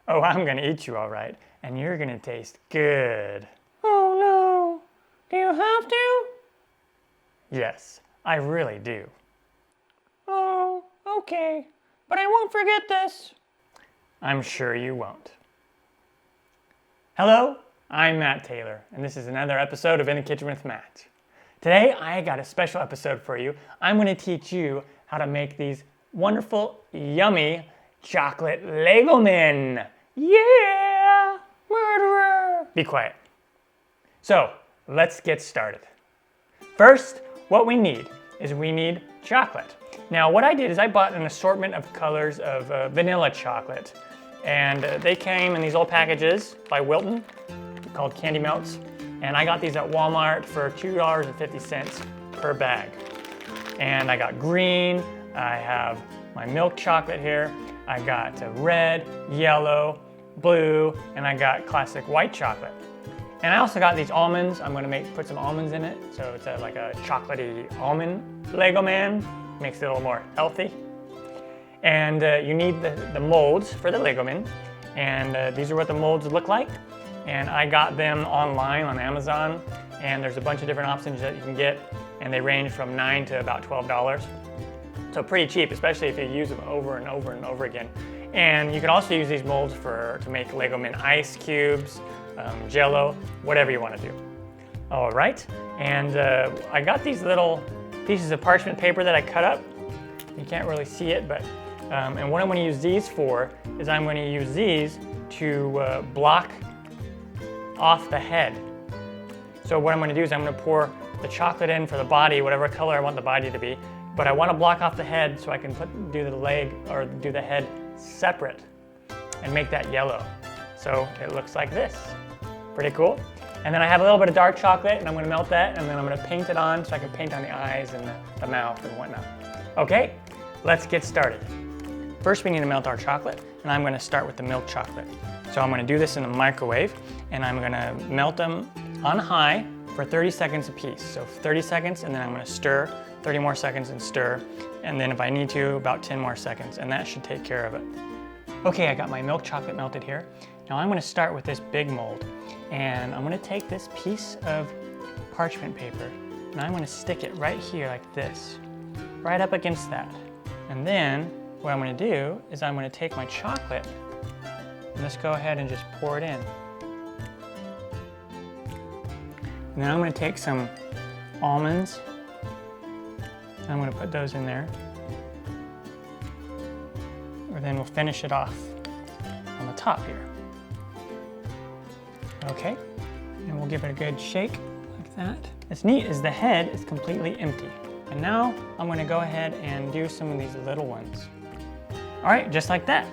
Oh, I'm gonna eat you all right, and you're gonna taste good. Oh no, do you have to? Yes, I really do. Oh, okay, but I won't forget this. I'm sure you won't. Hello, I'm Matt Taylor, and this is another episode of In the Kitchen with Matt. Today, I got a special episode for you. I'm going to teach you how to make these wonderful, yummy chocolate Lego men. Yeah! Murderer! Be quiet. So, let's get started. First, what we need is chocolate. Now, what I did is I bought an assortment of colors of vanilla chocolate. And they came in these old packages by Wilton called Candy Melts. And I got these at Walmart for $2.50 per bag. And I got green, I have my milk chocolate here, I got red, yellow, blue, and I got classic white chocolate. And I also got these almonds. I'm gonna put some almonds in it. So it's like a chocolatey almond Lego man. Makes it a little more healthy. And you need the molds for the Lego men. And these are what the molds look like. And I got them online on Amazon. And there's a bunch of different options that you can get. And they range from $9 to about $12. So pretty cheap, especially if you use them over and over and over again. And you can also use these molds to make Lego men ice cubes, Jello, whatever you want to do. All right, and I got these little pieces of parchment paper that I cut up. You can't really see it, but and what I'm going to use these for is I'm going to use these to block off the head. So what I'm going to do is I'm going to pour the chocolate in for the body, whatever color I want the body to be, but I want to block off the head so I can do the leg or do the head separate and make that yellow. So it looks like this. Pretty cool. And then I have a little bit of dark chocolate and I'm going to melt that and then I'm going to paint it on so I can paint on the eyes and the mouth and whatnot. Okay, let's get started. First we need to melt our chocolate and I'm going to start with the milk chocolate. So I'm going to do this in the microwave and I'm going to melt them on high for 30 seconds a piece. So 30 seconds and then I'm going to stir, 30 more seconds and stir, and then if I need to, about 10 more seconds, and that should take care of it. Okay, I got my milk chocolate melted here. Now I'm going to start with this big mold and I'm going to take this piece of parchment paper and I'm going to stick it right here like this, right up against that. And then what I'm going to do is I'm going to take my chocolate and let's go ahead and just pour it in. And then I'm going to take some almonds. I'm going to put those in there. Or then we'll finish it off on the top here. Okay, and we'll give it a good shake like that. What's neat is the head is completely empty. And now I'm going to go ahead and do some of these little ones. All right, just like that.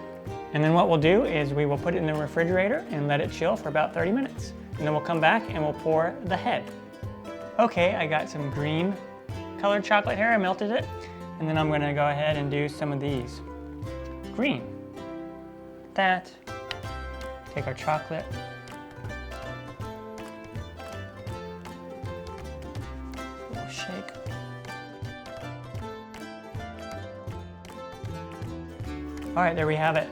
And then what we'll do is we will put it in the refrigerator and let it chill for about 30 minutes. And then we'll come back and we'll pour the head. Okay, I got some green colored chocolate here, I melted it. And then I'm going to go ahead and do some of these. Green. That. Take our chocolate. A little shake. All right, there we have it.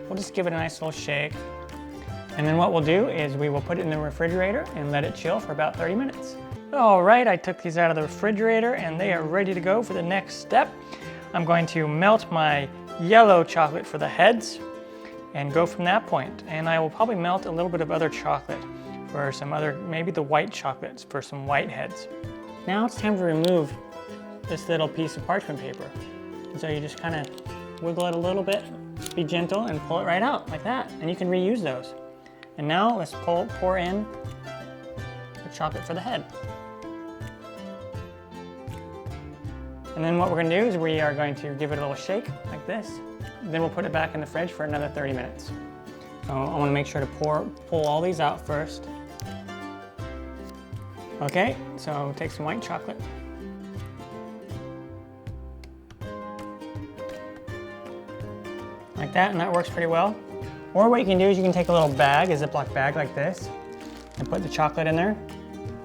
We'll just give it a nice little shake. And then what we'll do is we will put it in the refrigerator and let it chill for about 30 minutes. All right, I took these out of the refrigerator and they are ready to go for the next step. I'm going to melt my yellow chocolate for the heads and go from that point. And I will probably melt a little bit of other chocolate for some other, maybe the white chocolates for some white heads. Now it's time to remove this little piece of parchment paper. And so you just kind of wiggle it a little bit, be gentle and pull it right out like that. And you can reuse those. And now let's pour in the chocolate for the head. And then what we're going to do is we are going to give it a little shake like this. Then we'll put it back in the fridge for another 30 minutes. So I want to make sure to pull all these out first. Okay, so take some white chocolate. Like that, and that works pretty well. Or what you can do is you can take a little bag, a Ziploc bag like this, and put the chocolate in there,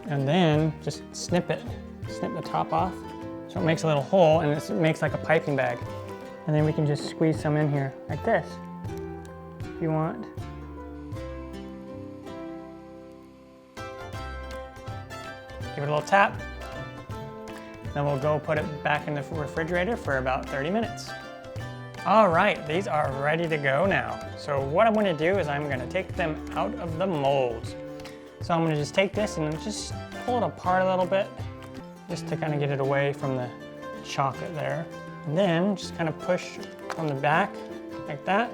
and then just snip the top off. So it makes a little hole and it makes like a piping bag. And then we can just squeeze some in here like this. you want. Give it a little tap. Then we'll go put it back in the refrigerator for about 30 minutes. All right, these are ready to go now. So what I'm gonna do is I'm gonna take them out of the molds. So I'm gonna just take this and just pull it apart a little bit, just to kind of get it away from the chocolate there. And then just kind of push on the back like that.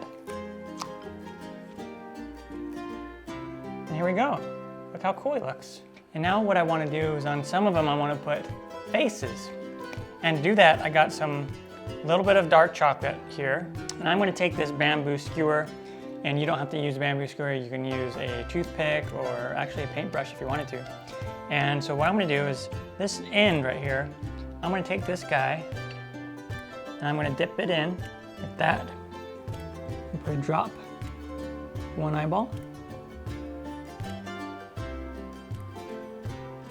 And here we go. Look how cool he looks. And now what I want to do is on some of them I want to put faces. And to do that I got some little bit of dark chocolate here. And I'm going to take this bamboo skewer, and you don't have to use a bamboo skewer, you can use a toothpick or actually a paintbrush if you wanted to. And so what I'm going to do is this end right here, I'm going to take this guy and I'm going to dip it in like that and put a drop, one eyeball,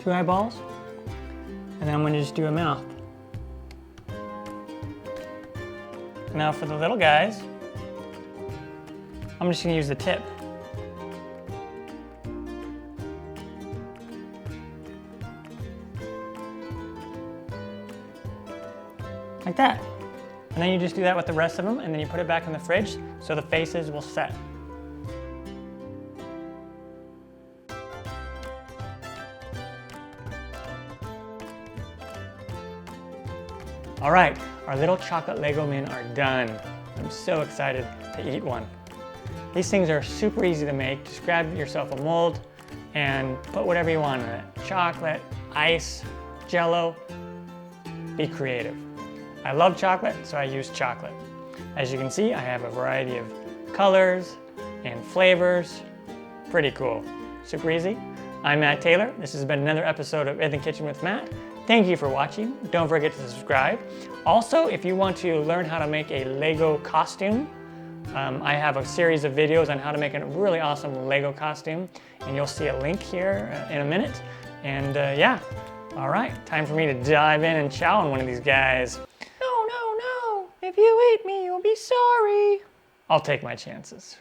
two eyeballs, and then I'm going to just do a mouth. Now for the little guys, I'm just going to use the tip. Like that. And then you just do that with the rest of them, and then you put it back in the fridge so the faces will set. All right, our little chocolate Lego men are done. I'm so excited to eat one. These things are super easy to make. Just grab yourself a mold and put whatever you want in it. Chocolate, ice, Jell-O. Be creative. I love chocolate, so I use chocolate. As you can see, I have a variety of colors and flavors. Pretty cool. Super easy. I'm Matt Taylor. This has been another episode of In the Kitchen with Matt. Thank you for watching. Don't forget to subscribe. Also, if you want to learn how to make a Lego costume, I have a series of videos on how to make a really awesome Lego costume, and you'll see a link here in a minute. And yeah, all right, time for me to dive in and chow on one of these guys. No, no, no, if you eat me, you'll be sorry. I'll take my chances.